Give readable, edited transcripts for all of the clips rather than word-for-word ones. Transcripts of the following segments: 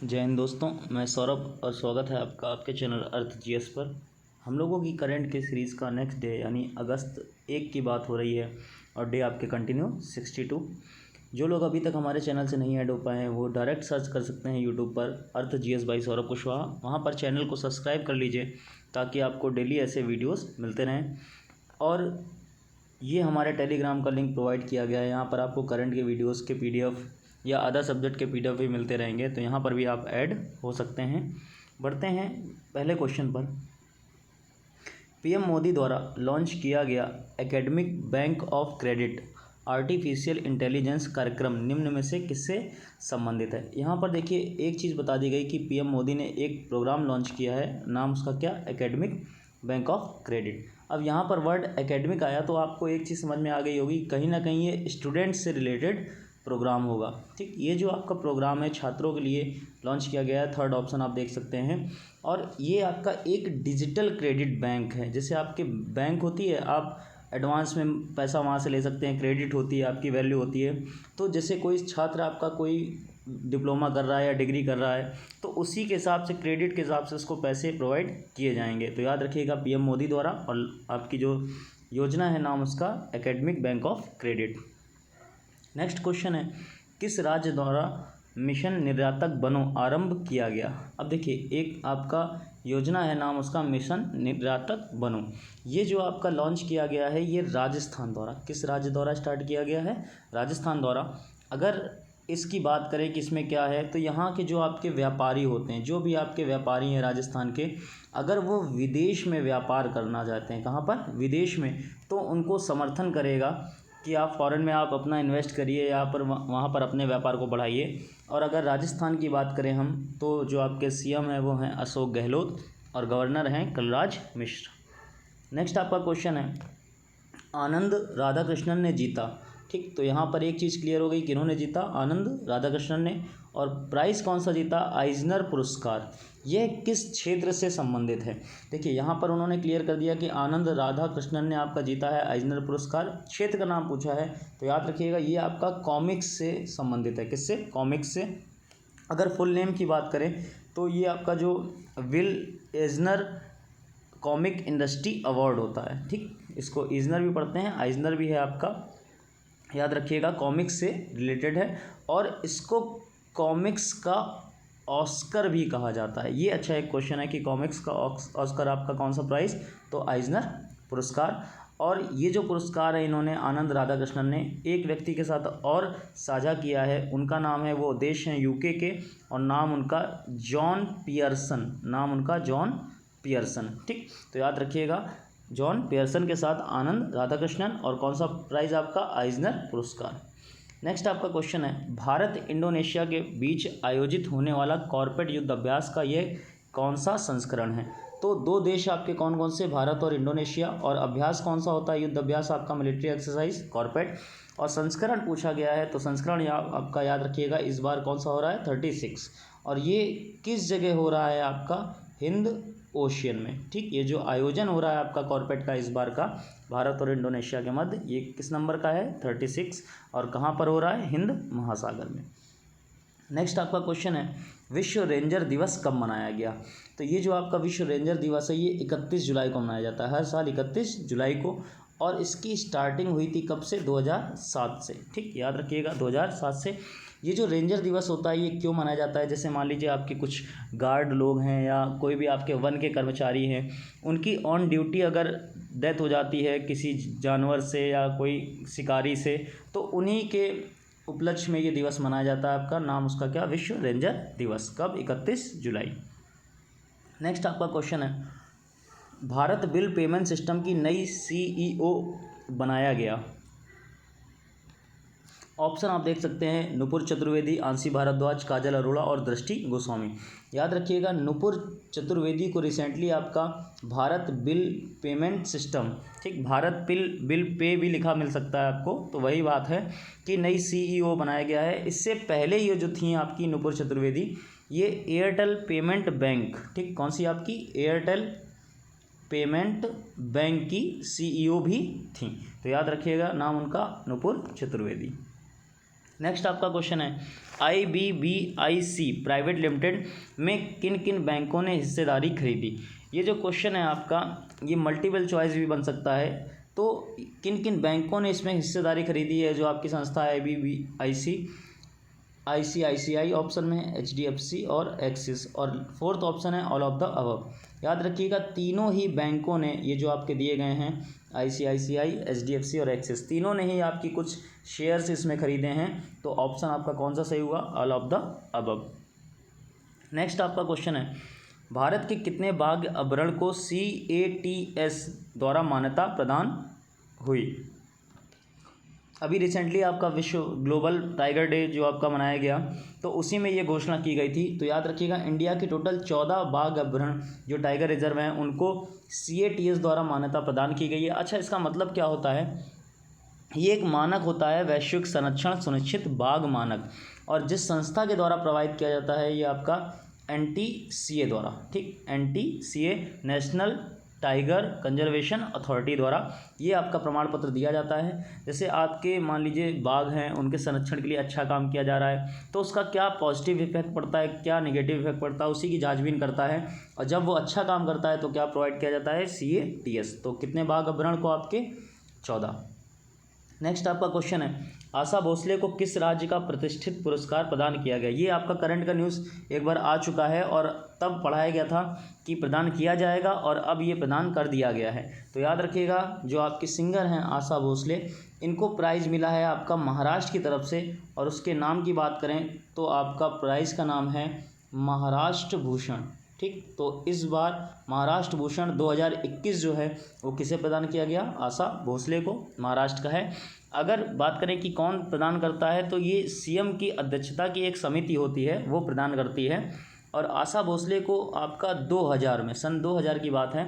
जय हिंद दोस्तों, मैं सौरभ और स्वागत है आपका आपके चैनल अर्थ जीएस पर। हम लोगों की करंट के सीरीज़ का नेक्स्ट डे यानी अगस्त 1 की बात हो रही है और डे आपके कंटिन्यू 62। जो लोग अभी तक हमारे चैनल से नहीं ऐड हो पाए हैं वो डायरेक्ट सर्च कर सकते हैं यूट्यूब पर अर्थ जीएस बाई सौरभ कुशवाहा। वहाँ पर चैनल को सब्सक्राइब कर लीजिए ताकि आपको डेली ऐसे वीडियोज़ मिलते रहें। और ये हमारे टेलीग्राम का लिंक प्रोवाइड किया गया है, यहाँ पर आपको करंट के वीडियोस के पीडीएफ या अदर सब्जेक्ट के पीडीएफ भी मिलते रहेंगे, तो यहाँ पर भी आप ऐड हो सकते हैं। बढ़ते हैं पहले क्वेश्चन पर। पीएम मोदी द्वारा लॉन्च किया गया academic bank of credit artificial intelligence कार्यक्रम निम्न में से किससे संबंधित है। यहाँ पर देखिए एक चीज़ बता दी गई कि पीएम मोदी ने एक प्रोग्राम लॉन्च किया है, नाम उसका क्या, एकेडमिक बैंक ऑफ क्रेडिट। अब यहाँ पर वर्ड एकेडमिक आया तो आपको एक चीज़ समझ में आ गई होगी, कहीं ना कहीं ये स्टूडेंट्स से रिलेटेड प्रोग्राम होगा। ठीक, ये जो आपका प्रोग्राम है छात्रों के लिए लॉन्च किया गया है, थर्ड ऑप्शन आप देख सकते हैं। और ये आपका एक डिजिटल क्रेडिट बैंक है। जैसे आपके बैंक होती है, आप एडवांस में पैसा वहाँ से ले सकते हैं, क्रेडिट होती है, आपकी वैल्यू होती है। तो जैसे कोई छात्र आपका कोई डिप्लोमा कर रहा है या डिग्री कर रहा है तो उसी के हिसाब से, क्रेडिट के हिसाब से उसको पैसे प्रोवाइड किए जाएंगे। तो याद रखिएगा पीएम मोदी द्वारा, और आपकी जो योजना है नाम उसका academic bank of credit. Next question है, किस राज्य द्वारा मिशन निर्यातक बनो आरंभ किया गया। अब देखिए एक आपका योजना है, नाम उसका मिशन निर्यातक बनो। ये जो आपका लॉन्च किया गया है ये राजस्थान द्वारा, किस राज्य द्वारा स्टार्ट किया गया है, राजस्थान द्वारा। अगर इसकी बात करें कि इसमें क्या है, तो यहाँ के जो आपके व्यापारी होते हैं, जो भी आपके व्यापारी हैं राजस्थान के, अगर वो विदेश में व्यापार करना चाहते हैं, कहाँ पर, विदेश में, तो उनको समर्थन करेगा कि आप फॉरेन में आप अपना इन्वेस्ट करिए, यहाँ पर वहाँ पर अपने व्यापार को बढ़ाइए। और अगर राजस्थान की बात करें हम, तो जो आपके सीएम हैं वो हैं अशोक गहलोत और गवर्नर हैं कलराज मिश्र। नेक्स्ट आपका क्वेश्चन है, आनंद राधाकृष्णन ने जीता। ठीक, तो यहाँ पर एक चीज़ क्लियर हो गई, किन्होंने जीता, आनंद राधाकृष्णन ने। और प्राइज़ कौन सा जीता, आइजनर पुरस्कार। यह किस क्षेत्र से संबंधित है। देखिए यहाँ पर उन्होंने क्लियर कर दिया कि आनंद राधाकृष्णन ने आपका जीता है आइजनर पुरस्कार। क्षेत्र का नाम पूछा है तो याद रखिएगा ये आपका कॉमिक्स से संबंधित है। किससे, कॉमिक्स से। अगर फुल नेम की बात करें तो ये आपका जो विल एजनर कॉमिक इंडस्ट्री अवार्ड होता है। ठीक, इसको ईजनर भी पढ़ते हैं, आइजनर भी है आपका, याद रखिएगा, कॉमिक्स से रिलेटेड है। और इसको कॉमिक्स का ऑस्कर भी कहा जाता है। ये अच्छा एक क्वेश्चन है कि कॉमिक्स का ऑस्कर आपका कौन सा प्राइज़, तो आइजनर पुरस्कार। और ये जो पुरस्कार है इन्होंने आनंद राधाकृष्णन ने एक व्यक्ति के साथ और साझा किया है, उनका नाम है, वो देश हैं यूके के, और नाम उनका जॉन पियर्सन, नाम उनका जॉन पियर्सन। ठीक, तो याद रखिएगा जॉन पियर्सन के साथ आनंद राधाकृष्णन, और कौन सा प्राइज़ आपका, आइजनर पुरस्कार। नेक्स्ट आपका क्वेश्चन है, भारत इंडोनेशिया के बीच आयोजित होने वाला कॉर्पोरेट युद्ध अभ्यास का यह कौन सा संस्करण है। तो दो देश आपके कौन कौन से, भारत और इंडोनेशिया, और अभ्यास कौन सा होता है, युद्ध अभ्यास आपका मिलिट्री एक्सरसाइज, कॉर्पोरेट। और संस्करण पूछा गया है तो संस्करण आपका याद रखिएगा इस बार कौन सा हो रहा है, 36। और ये किस जगह हो रहा है आपका, हिंद ओशियन में। ठीक, ये जो आयोजन हो रहा है आपका कॉर्पोरेट का इस बार का भारत और इंडोनेशिया के मध्य, ये किस नंबर का है, 36, और कहाँ पर हो रहा है, हिंद महासागर में। नेक्स्ट आपका क्वेश्चन है, विश्व रेंजर दिवस कब मनाया गया। तो ये जो आपका विश्व रेंजर दिवस है ये 31 जुलाई को मनाया जाता है, हर साल 31 जुलाई को। और इसकी स्टार्टिंग हुई थी कब से, 2007 से। ठीक, याद रखिएगा 2007 से। ये जो रेंजर दिवस होता है ये क्यों मनाया जाता है, जैसे मान लीजिए आपके कुछ गार्ड लोग हैं या कोई भी आपके वन के कर्मचारी हैं, उनकी ऑन ड्यूटी अगर डेथ हो जाती है किसी जानवर से या कोई शिकारी से, तो उन्हीं के उपलक्ष्य में ये दिवस मनाया जाता है। आपका नाम उसका क्या, विश्व रेंजर दिवस। कब, 31 जुलाई। नेक्स्ट आपका क्वेश्चन है, भारत बिल पेमेंट सिस्टम की नई सीईओ बनाया गया। ऑप्शन आप देख सकते हैं, नुपुर चतुर्वेदी, आंशी भारद्वाज, काजल अरोड़ा और दृष्टि गोस्वामी। याद रखिएगा नुपुर चतुर्वेदी को रिसेंटली आपका भारत बिल पेमेंट सिस्टम, ठीक, भारत बिल पे भी लिखा मिल सकता है आपको, तो वही बात है कि नई सीईओ बनाया गया है। इससे पहले ये जो थी आपकी नुपुर चतुर्वेदी, ये एयरटेल पेमेंट बैंक, ठीक, कौन सी आपकी, एयरटेल पेमेंट बैंक की सीईओ भी थी। तो याद रखिएगा नाम उनका नुपुर चतुर्वेदी। नेक्स्ट आपका क्वेश्चन है IBBIC प्राइवेट लिमिटेड में किन किन बैंकों ने हिस्सेदारी खरीदी। ये जो क्वेश्चन है आपका ये मल्टीपल चॉइस भी बन सकता है। तो किन किन बैंकों ने इसमें हिस्सेदारी खरीदी है, जो आपकी संस्था है IBBIC, ICICI ऑप्शन में है, HDFC और एक्सिस, और फोर्थ ऑप्शन है ऑल ऑफ द अबव। याद रखिएगा तीनों ही बैंकों ने, ये जो आपके दिए गए हैं ICICI, HDFC और एक्सिस, तीनों ने ही आपकी कुछ शेयर्स इसमें खरीदे हैं। तो ऑप्शन आपका कौन सा सही हुआ, all of the above. Next आपका क्वेश्चन है भारत के कितने बाघ अभ्यारण्य को CATS द्वारा मान्यता प्रदान हुई। अभी रिसेंटली आपका विश्व ग्लोबल टाइगर डे जो आपका मनाया गया, तो उसी में ये घोषणा की गई थी। तो याद रखिएगा इंडिया की टोटल 14 बाघ अभ्यारण्य जो टाइगर रिजर्व हैं उनको CATS द्वारा मान्यता प्रदान की गई है। अच्छा, इसका मतलब क्या होता है, ये एक मानक होता है, वैश्विक संरक्षण सुनिश्चित बाघ मानक, और जिस संस्था के द्वारा प्रोवाइड किया जाता है ये आपका NTCA द्वारा, ठीक, NTCA national tiger conservation authority द्वारा ये आपका प्रमाण पत्र दिया जाता है। जैसे आपके मान लीजिए बाघ हैं, उनके संरक्षण के लिए अच्छा काम किया जा रहा है, तो उसका क्या पॉजिटिव इफेक्ट पड़ता है, क्या नेगेटिव इफेक्ट पड़ता है, उसी की जांचबीन करता है। और जब वो अच्छा काम करता है तो क्या प्रोवाइड किया जाता है, CATS। तो कितने बाघ अभ्यारण्य को आपके 14। नेक्स्ट आपका क्वेश्चन है आशा भोसले को किस राज्य का प्रतिष्ठित पुरस्कार प्रदान किया गया। ये आपका करंट का न्यूज़ एक बार आ चुका है और तब पढ़ाया गया था कि प्रदान किया जाएगा, और अब ये प्रदान कर दिया गया है। तो याद रखिएगा जो आपकी सिंगर हैं आशा भोसले, इनको प्राइज़ मिला है आपका महाराष्ट्र की तरफ से, और उसके नाम की बात करें तो आपका प्राइज़ का नाम है महाराष्ट्र भूषण, ठीक। तो इस बार महाराष्ट्र भूषण 2021 जो है वो किसे प्रदान किया गया, आशा भोसले को, महाराष्ट्र का है। अगर बात करें कि कौन प्रदान करता है, तो ये CM की अध्यक्षता की एक समिति होती है, वो प्रदान करती है। और आशा भोसले को आपका 2000 में, सन 2000 की बात है,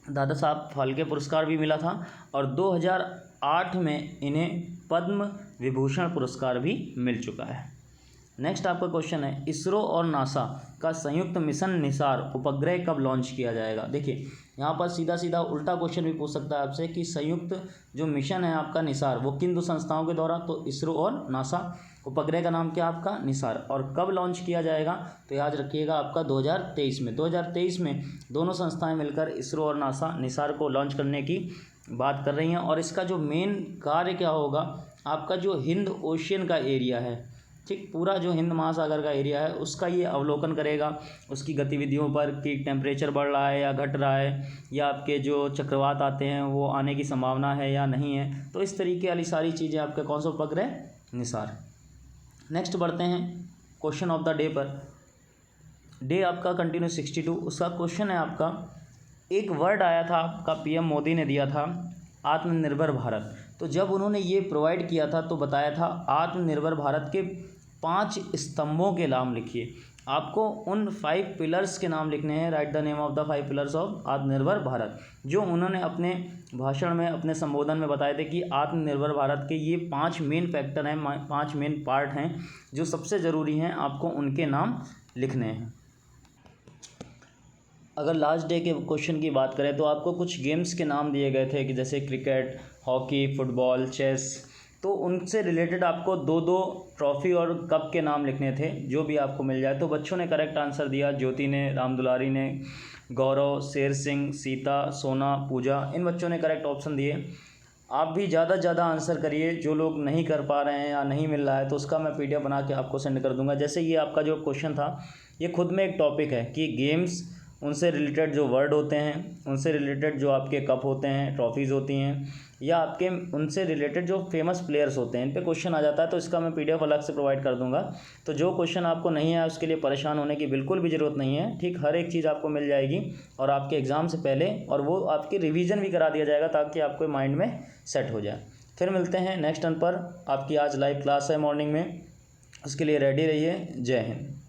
दादा साहब फाल्के पुरस्कार भी मिला था, और 2008 में इन्हें पद्म विभूषण पुरस्कार भी मिल चुका है। नेक्स्ट आपका क्वेश्चन है इसरो और नासा का संयुक्त मिशन निसार उपग्रह कब लॉन्च किया जाएगा। देखिए यहाँ पर सीधा सीधा उल्टा क्वेश्चन भी पूछ सकता है आपसे कि संयुक्त जो मिशन है आपका निसार वो किन दो संस्थाओं के द्वारा, तो इसरो और नासा। उपग्रह का नाम क्या आपका निसार, और कब लॉन्च किया जाएगा, तो याद रखिएगा आपका 2023 में। 2023 में दोनों संस्थाएं मिलकर इसरो और नासा निसार को लॉन्च करने की बात कर रही हैं। और इसका जो मेन कार्य क्या होगा, आपका जो हिंद ओशियन का एरिया है, ठीक, पूरा जो हिंद महासागर का एरिया है उसका ये अवलोकन करेगा, उसकी गतिविधियों पर कि टेम्परेचर बढ़ रहा है या घट रहा है, या आपके जो चक्रवात आते हैं वो आने की संभावना है या नहीं है। तो इस तरीके वाली सारी चीज़ें आपके कौन सा उपग्रह, निसार। नेक्स्ट बढ़ते हैं क्वेश्चन ऑफ द डे पर। डे आपका कंटिन्यू 62, उसका क्वेश्चन है आपका एक वर्ड आया था आपका PM मोदी ने दिया था आत्मनिर्भर भारत। तो जब उन्होंने ये प्रोवाइड किया था तो बताया था आत्मनिर्भर भारत के 5 स्तंभों के नाम लिखिए। आपको उन 5 पिलर्स के नाम लिखने हैं, right the name of the 5 pillars of आत्मनिर्भर भारत, जो उन्होंने अपने भाषण में, अपने संबोधन में बताए थे कि आत्मनिर्भर भारत के ये 5 मेन फैक्टर हैं, 5 मेन पार्ट हैं जो सबसे ज़रूरी हैं, आपको उनके नाम लिखने हैं। अगर लास्ट डे के क्वेश्चन की बात करें तो आपको कुछ गेम्स के नाम दिए गए थे कि जैसे क्रिकेट, हॉकी, फुटबॉल, चेस, तो उनसे रिलेटेड आपको 2-2 ट्रॉफ़ी और कप के नाम लिखने थे, जो भी आपको मिल जाए। तो बच्चों ने करेक्ट आंसर दिया, ज्योति ने, रामदुलारी ने, गौरव, शेर सिंह, सीता, सोना, पूजा, इन बच्चों ने करेक्ट ऑप्शन दिए। आप भी ज़्यादा से ज़्यादा आंसर करिए, जो लोग नहीं कर पा रहे हैं या नहीं मिल रहा है तो उसका मैं PDF बना के आपको सेंड कर दूंगा। जैसे ये आपका जो क्वेश्चन था ये खुद में एक टॉपिक है कि गेम्स, उनसे रिलेटेड जो वर्ड होते हैं, उनसे रिलेटेड जो आपके कप होते हैं, ट्रॉफीज़ होती हैं, या आपके उनसे रिलेटेड जो फेमस प्लेयर्स होते हैं, इन पे क्वेश्चन आ जाता है। तो इसका मैं PDF अलग से प्रोवाइड कर दूंगा। तो जो क्वेश्चन आपको नहीं है उसके लिए परेशान होने की बिल्कुल भी ज़रूरत नहीं है, ठीक, हर एक चीज़ आपको मिल जाएगी और आपके एग्ज़ाम से पहले, और वो आपकी रिवीजन भी करा दिया जाएगा ताकि आपके माइंड में सेट हो जाए। फिर मिलते हैं नेक्स्ट टर्न पर। आपकी आज लाइव क्लास है मॉर्निंग में, उसके लिए रेडी रहिए। जय हिंद।